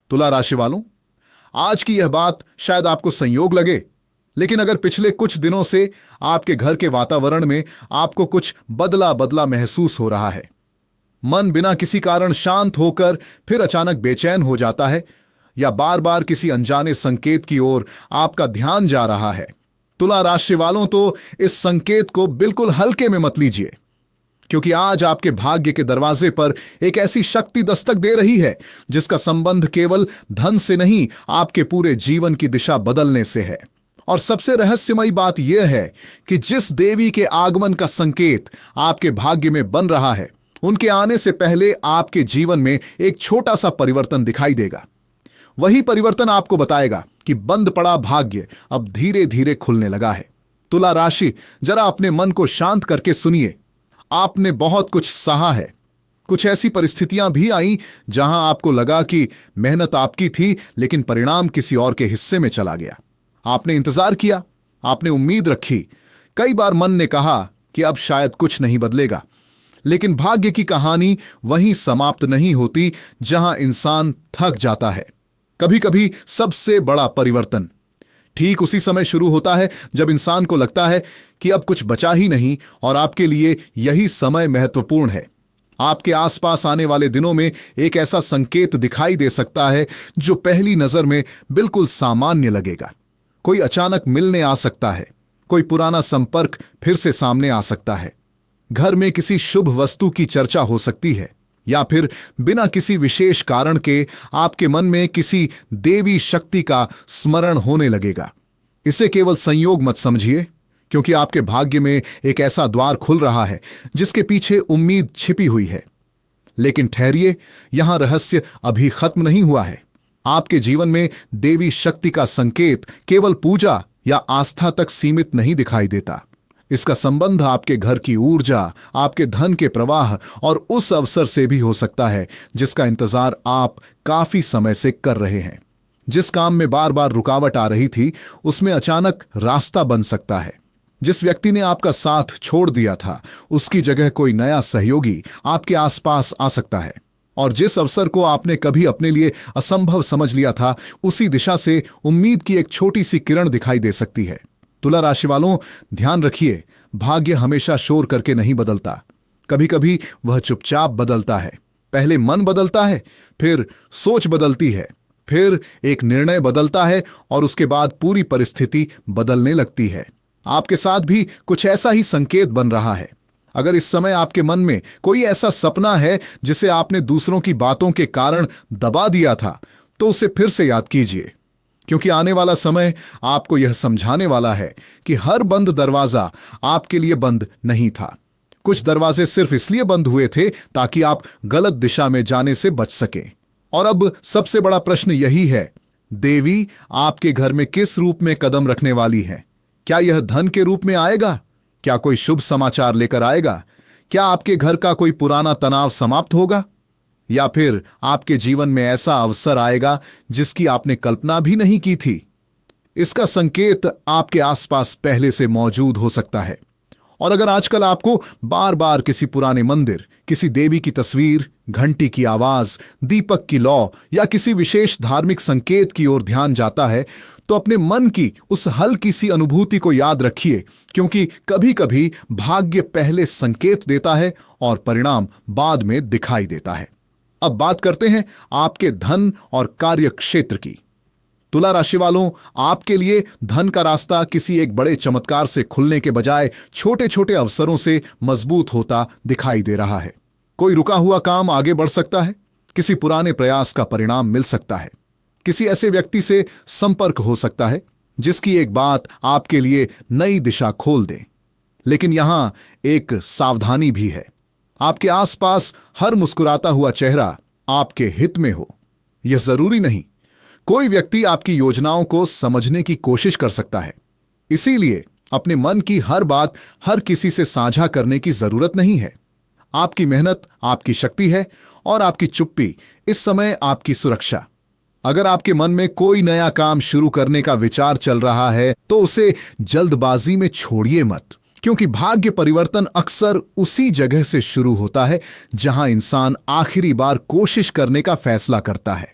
तुला राशि वालों, आज की यह बात शायद आपको संयोग लगे, लेकिन अगर पिछले कुछ दिनों से आपके घर के वातावरण में आपको कुछ बदला बदला महसूस हो रहा है, मन बिना किसी कारण शांत होकर फिर अचानक बेचैन हो जाता है, या बार बार किसी अनजाने संकेत की ओर आपका ध्यान जा रहा है, तुला राशि वालों तो इस संकेत को बिल्कुल हल्के में मत लीजिए, क्योंकि आज आपके भाग्य के दरवाजे पर एक ऐसी शक्ति दस्तक दे रही है जिसका संबंध केवल धन से नहीं, आपके पूरे जीवन की दिशा बदलने से है। और सबसे रहस्यमयी बात यह है कि जिस देवी के आगमन का संकेत आपके भाग्य में बन रहा है, उनके आने से पहले आपके जीवन में एक छोटा सा परिवर्तन दिखाई देगा। वही परिवर्तन आपको बताएगा कि बंद पड़ा भाग्य अब धीरे धीरे खुलने लगा है। तुला राशि, जरा अपने मन को शांत करके सुनिए। आपने बहुत कुछ सहा है, कुछ ऐसी परिस्थितियां भी आईं जहां आपको लगा कि मेहनत आपकी थी, लेकिन परिणाम किसी और के हिस्से में चला गया। आपने इंतजार किया, आपने उम्मीद रखी, कई बार मन ने कहा कि अब शायद कुछ नहीं बदलेगा, लेकिन भाग्य की कहानी वहीं समाप्त नहीं होती जहां इंसान थक जाता है। कभी कभी सबसे बड़ा परिवर्तन ठीक उसी समय शुरू होता है जब इंसान को लगता है कि अब कुछ बचा ही नहीं, और आपके लिए यही समय महत्वपूर्ण है। आपके आसपास आने वाले दिनों में एक ऐसा संकेत दिखाई दे सकता है जो पहली नजर में बिल्कुल सामान्य लगेगा। कोई अचानक मिलने आ सकता है, कोई पुराना संपर्क फिर से सामने आ सकता है, घर में किसी शुभ वस्तु की चर्चा हो सकती है, या फिर बिना किसी विशेष कारण के आपके मन में किसी देवी शक्ति का स्मरण होने लगेगा। इसे केवल संयोग मत समझिए, क्योंकि आपके भाग्य में एक ऐसा द्वार खुल रहा है जिसके पीछे उम्मीद छिपी हुई है। लेकिन ठहरिए, यहां रहस्य अभी खत्म नहीं हुआ है। आपके जीवन में देवी शक्ति का संकेत केवल पूजा या आस्था तक सीमित नहीं दिखाई देता। इसका संबंध आपके घर की ऊर्जा, आपके धन के प्रवाह और उस अवसर से भी हो सकता है जिसका इंतजार आप काफी समय से कर रहे हैं। जिस काम में बार बार रुकावट आ रही थी, उसमें अचानक रास्ता बन सकता है। जिस व्यक्ति ने आपका साथ छोड़ दिया था, उसकी जगह कोई नया सहयोगी आपके आसपास आ सकता है। और जिस अवसर को आपने कभी अपने लिए असंभव समझ लिया था, उसी दिशा से उम्मीद की एक छोटी सी किरण दिखाई दे सकती है। तुला राशि वालों, ध्यान रखिए, भाग्य हमेशा शोर करके नहीं बदलता। कभी कभी वह चुपचाप बदलता है। पहले मन बदलता है, फिर सोच बदलती है, फिर एक निर्णय बदलता है, और उसके बाद पूरी परिस्थिति बदलने लगती है। आपके साथ भी कुछ ऐसा ही संकेत बन रहा है। अगर इस समय आपके मन में कोई ऐसा सपना है जिसे आपने दूसरों की बातों के कारण दबा दिया था, तो उसे फिर से याद कीजिए, क्योंकि आने वाला समय आपको यह समझाने वाला है कि हर बंद दरवाजा आपके लिए बंद नहीं था। कुछ दरवाजे सिर्फ इसलिए बंद हुए थे ताकि आप गलत दिशा में जाने से बच सकें। और अब सबसे बड़ा प्रश्न यही है, देवी आपके घर में किस रूप में कदम रखने वाली है? क्या यह धन के रूप में आएगा? क्या कोई शुभ समाचार लेकर आएगा? क्या आपके घर का कोई पुराना तनाव समाप्त होगा? या फिर आपके जीवन में ऐसा अवसर आएगा जिसकी आपने कल्पना भी नहीं की थी? इसका संकेत आपके आसपास पहले से मौजूद हो सकता है। और अगर आजकल आपको बार बार किसी पुराने मंदिर, किसी देवी की तस्वीर, घंटी की आवाज, दीपक की लौ या किसी विशेष धार्मिक संकेत की ओर ध्यान जाता है, तो अपने मन की उस हल्की सी अनुभूति को याद रखिए, क्योंकि कभी कभी भाग्य पहले संकेत देता है और परिणाम बाद में दिखाई देता है। अब बात करते हैं आपके धन और कार्य क्षेत्र की। तुला राशि वालों, आपके लिए धन का रास्ता किसी एक बड़े चमत्कार से खुलने के बजाय छोटे छोटे अवसरों से मजबूत होता दिखाई दे रहा है। कोई रुका हुआ काम आगे बढ़ सकता है, किसी पुराने प्रयास का परिणाम मिल सकता है, किसी ऐसे व्यक्ति से संपर्क हो सकता है जिसकी एक बात आपके लिए नई दिशा खोल दे। लेकिन यहां एक सावधानी भी है। आपके आसपास हर मुस्कुराता हुआ चेहरा आपके हित में हो, यह जरूरी नहीं। कोई व्यक्ति आपकी योजनाओं को समझने की कोशिश कर सकता है। इसीलिए अपने मन की हर बात हर किसी से साझा करने की जरूरत नहीं है। आपकी मेहनत आपकी शक्ति है, और आपकी चुप्पी इस समय आपकी सुरक्षा। अगर आपके मन में कोई नया काम शुरू करने का विचार चल रहा है, तो उसे जल्दबाजी में छोड़िए मत, क्योंकि भाग्य परिवर्तन अक्सर उसी जगह से शुरू होता है जहां इंसान आखिरी बार कोशिश करने का फैसला करता है।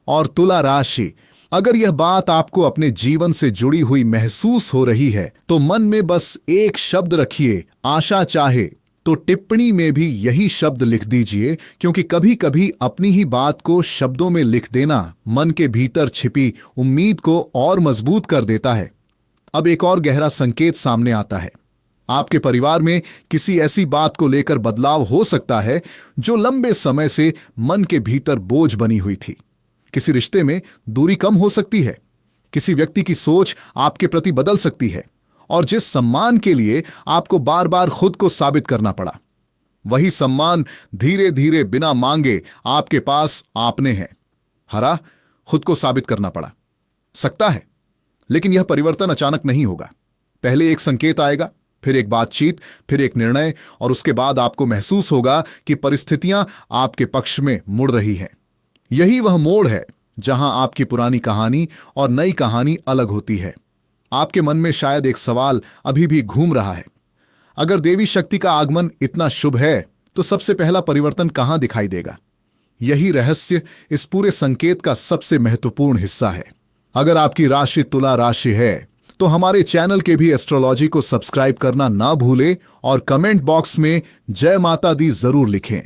और तुला राशि, अगर यह बात आपको अपने जीवन से जुड़ी हुई महसूस हो रही है तो मन में बस एक शब्द रखिए, आशा। चाहे तो टिप्पणी में भी यही शब्द लिख दीजिए, क्योंकि कभी कभी अपनी ही बात को शब्दों में लिख देना मन के भीतर छिपी उम्मीद को और मजबूत कर देता है। अब एक और गहरा संकेत सामने आता है। आपके परिवार में किसी ऐसी बात को लेकर बदलाव हो सकता है जो लंबे समय से मन के भीतर बोझ बनी हुई थी। किसी रिश्ते में दूरी कम हो सकती है, किसी व्यक्ति की सोच आपके प्रति बदल सकती है, और जिस सम्मान के लिए आपको बार बार खुद को साबित करना पड़ा, वही सम्मान धीरे धीरे बिना मांगे आपके पास आपने है हरा खुद को साबित करना पड़ा सकता है। लेकिन यह परिवर्तन अचानक नहीं होगा। पहले एक संकेत आएगा, फिर एक बातचीत, फिर एक निर्णय, और उसके बाद आपको महसूस होगा कि परिस्थितियां आपके पक्ष में मुड़ रही हैं। यही वह मोड़ है जहां आपकी पुरानी कहानी और नई कहानी अलग होती है। आपके मन में शायद एक सवाल अभी भी घूम रहा है, अगर देवी शक्ति का आगमन इतना शुभ है तो सबसे पहला परिवर्तन कहां दिखाई देगा? यही रहस्य इस पूरे संकेत का सबसे महत्वपूर्ण हिस्सा है। अगर आपकी राशि तुला राशि है तो हमारे चैनल के भी एस्ट्रोलॉजी को सब्सक्राइब करना ना भूलें और कमेंट बॉक्स में जय माता दी जरूर लिखें।